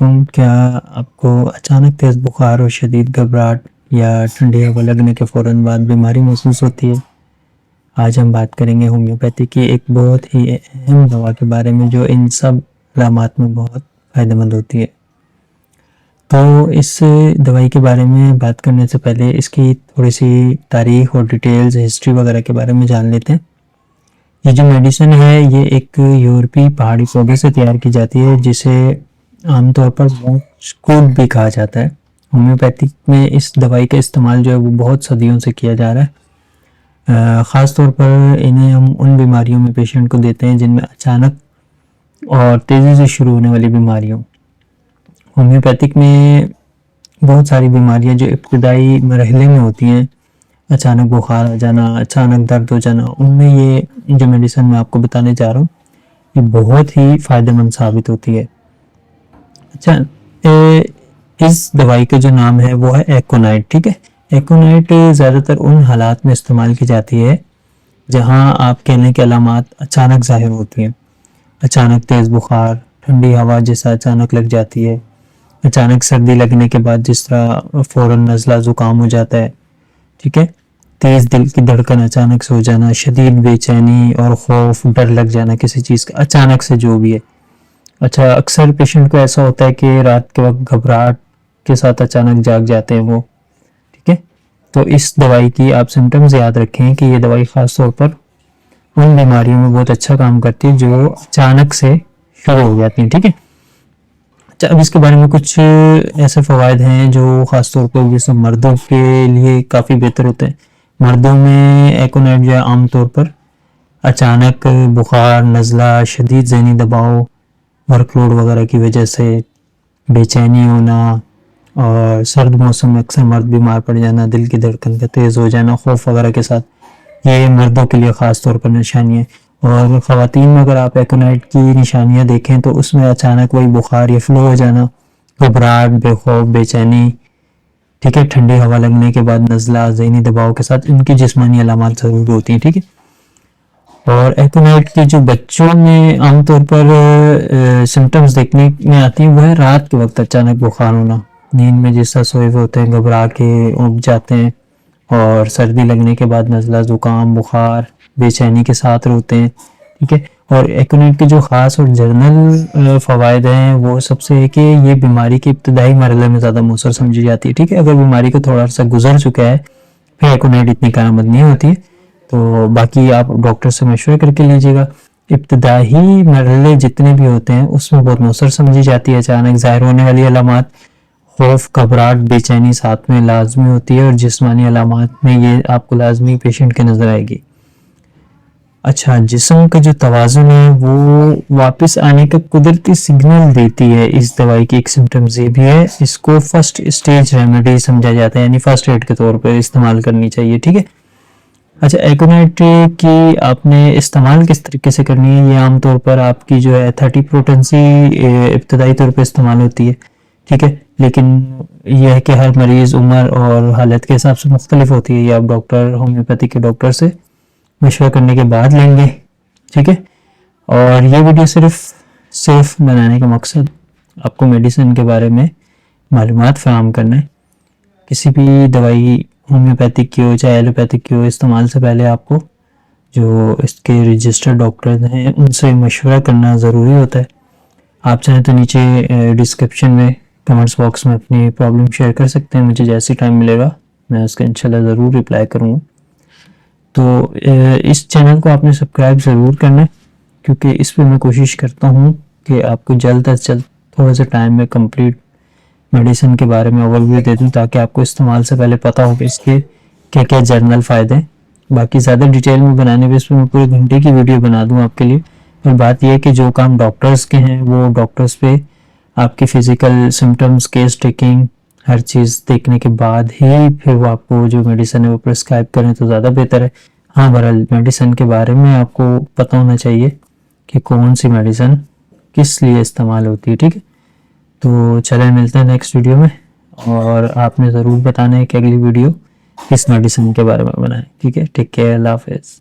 کیا آپ کو اچانک تیز بخار اور شدید گھبراہٹ یا ٹھنڈی ہوا لگنے کے فوراً بعد بیماری محسوس ہوتی ہے؟ آج ہم بات کریں گے ہومیوپیتھی کی ایک بہت ہی اہم دوا کے بارے میں جو ان سب علامات میں بہت فائدہ مند ہوتی ہے۔ تو اس دوائی کے بارے میں بات کرنے سے پہلے اس کی تھوڑی سی تاریخ اور ڈیٹیلز، ہسٹری وغیرہ کے بارے میں جان لیتے ہیں۔ یہ جو میڈیسن ہے یہ ایک یورپی پہاڑی پودے سے تیار کی جاتی ہے جسے عام طور پر موسکوٹ بھی کہا جاتا ہے۔ ہومیوپیتھک میں اس دوائی کا استعمال جو ہے وہ بہت صدیوں سے کیا جا رہا ہے۔ خاص طور پر انہیں ہم ان بیماریوں میں پیشنٹ کو دیتے ہیں جن میں اچانک اور تیزی سے شروع ہونے والی بیماریوں۔ ہومیوپیتھک میں بہت ساری بیماریاں جو ابتدائی مرحلے میں ہوتی ہیں، اچانک بخار آ جانا، اچانک درد ہو جانا، ان میں یہ جو میڈیسن میں آپ کو بتانے جا رہا ہوں یہ بہت ہی فائدہ مند ثابت ہوتی ہے۔ اچھا، اس دوائی کا جو نام ہے وہ ہے ایکونائٹ، ٹھیک ہے۔ ایکونائٹ زیادہ تر ان حالات میں استعمال کی جاتی ہے جہاں آپ کہنے کے علامات اچانک ظاہر ہوتی ہیں۔ اچانک تیز بخار، ٹھنڈی ہوا جیسا اچانک لگ جاتی ہے، اچانک سردی لگنے کے بعد جس طرح فوراً نزلہ زکام ہو جاتا ہے، ٹھیک ہے۔ تیز دل کی دھڑکن اچانک سے ہو جانا، شدید بے چینی اور خوف، ڈر لگ جانا کسی چیز کا اچانک سے جو بھی ہے۔ اچھا، اکثر پیشنٹ کو ایسا ہوتا ہے کہ رات کے وقت گھبراہٹ کے ساتھ اچانک جاگ جاتے ہیں وہ، ٹھیک ہے۔ تو اس دوائی کی آپ سمٹمز یاد رکھیں کہ یہ دوائی خاص طور پر ان بیماریوں میں بہت اچھا کام کرتی ہے جو اچانک سے شروع ہو جاتی ہیں، ٹھیک ہے۔ اچھا، اب اس کے بارے میں کچھ ایسے فوائد ہیں جو خاص طور پر جیسے مردوں کے لیے کافی بہتر ہوتے ہیں۔ مردوں میں ایکونائٹ جو ہے عام طور پر اچانک بخار، نزلہ، شدید ذہنی دباؤ، ورک لوڈ وغیرہ کی وجہ سے بے چینی ہونا اور سرد موسم میں اکثر مرد بیمار پڑ جانا، دل کی دھڑکن کا تیز ہو جانا خوف وغیرہ کے ساتھ، یہ مردوں کے لیے خاص طور پر نشانیاں۔ اور خواتین میں اگر آپ ایکونائٹ کی نشانیاں دیکھیں تو اس میں اچانک وہی بخار یا فلو ہو جانا، گھبراہٹ، بے خوف، بے چینی، ٹھیک ہے، ٹھنڈی ہوا لگنے کے بعد نزلہ، ذہنی دباؤ کے ساتھ ان کی جسمانی علامات ضرور ہوتی ہیں، ٹھیک ہے۔ اور ایکونائٹ کی جو بچوں میں عام طور پر سمٹمز دیکھنے میں آتی ہیں وہ ہے رات کے وقت اچانک بخار ہونا، نیند میں جس طرح سوئے ہوئے ہوتے ہیں گھبرا کے اٹھ جاتے ہیں، اور سردی لگنے کے بعد نزلہ، زکام، بخار، بے چینی کے ساتھ روتے ہیں، ٹھیک ہے۔ اور ایکونائٹ کے جو خاص اور جنرل فوائد ہیں وہ سب سے ہے کہ یہ بیماری کے ابتدائی مرحلے میں زیادہ مؤثر سمجھی جاتی ہے، ٹھیک ہے۔ اگر بیماری کو تھوڑا سا گزر چکا ہے پھر ایکونائٹ اتنی کارآمد نہیں ہوتی ہے، تو باقی آپ ڈاکٹر سے مشورہ کر کے لیجیے گا۔ ابتدائی مرحلے جتنے بھی ہوتے ہیں اس میں بہت مؤثر سمجھی جاتی ہے۔ اچانک ظاہر ہونے والی علامات خوف، گھبراہٹ، بے چینی ساتھ میں لازمی ہوتی ہے، اور جسمانی علامات میں یہ آپ کو لازمی پیشنٹ کے نظر آئے گی۔ اچھا، جسم کا جو توازن ہے وہ واپس آنے کا قدرتی سگنل دیتی ہے اس دوائی کی ایک سمٹمز یہ بھی ہے، اس کو فرسٹ اسٹیج ریمیڈی سمجھا جاتا ہے، یعنی فرسٹ ایڈ کے طور پر استعمال کرنی چاہیے، ٹھیک ہے۔ اچھا، ایکونائٹ کی آپ نے استعمال کس طریقے سے کرنی ہے؟ یہ عام طور پر آپ کی جو ہے 30 پوٹنسی ابتدائی طور پر استعمال ہوتی ہے، ٹھیک ہے، لیکن یہ ہے کہ ہر مریض عمر اور حالت کے حساب سے مختلف ہوتی ہے، یہ آپ ڈاکٹر ہومیوپیتھی کے ڈاکٹر سے مشورہ کرنے کے بعد لیں گے، ٹھیک ہے۔ اور یہ ویڈیو صرف بنانے کا مقصد آپ کو میڈیسن کے بارے میں معلومات فراہم کرنا ہے۔ کسی بھی دوائی ہومیوپیتھک کی ہو چاہے ایلوپیتھک کی ہو، استعمال سے پہلے آپ کو جو اس کے رجسٹرڈ ڈاکٹر ہیں ان سے مشورہ کرنا ضروری ہوتا ہے۔ آپ چاہیں تو نیچے ڈسکرپشن میں کمنٹس باکس میں اپنی پرابلم شیئر کر سکتے ہیں، مجھے جیسے ٹائم ملے گا میں اس کا انشاءاللہ ضرور رپلائی کروں گا۔ تو اس چینل کو آپ نے سبسکرائب ضرور کرنا ہے، کیونکہ اس پہ میں کوشش کرتا ہوں کہ آپ کو جلد از جلد تھوڑا سا ٹائم میں کمپلیٹ میڈیسن کے بارے میں اوور ویو دے دوں، تاکہ آپ کو استعمال سے پہلے پتہ ہو کہ اس کے کیا کیا جنرل فائدے ہیں۔ باقی زیادہ ڈیٹیل میں بنانے میں اس پہ میں پورے گھنٹے کی ویڈیو بنا دوں آپ کے لیے۔ اور بات یہ ہے کہ جو کام ڈاکٹرز کے ہیں وہ ڈاکٹرز پہ آپ کی فزیکل سمٹمز، کیس ٹیکنگ، ہر چیز دیکھنے کے بعد ہی پھر وہ آپ کو جو میڈیسن ہے وہ پرسکرائب کریں تو زیادہ بہتر ہے۔ ہاں، بہرحال میڈیسن کے بارے میں آپ کو پتہ ہونا چاہیے کہ کون سی میڈیسن کس لیے استعمال ہوتی ہے، ٹھیک ہے۔ تو چلیں ملتے ہیں نیکسٹ ویڈیو میں، اور آپ نے ضرور بتانا ہے کہ اگلی ویڈیو کس میڈیسن کے بارے میں بنائیں، ٹھیک ہے۔ ٹیک کیئر، اللہ حافظ۔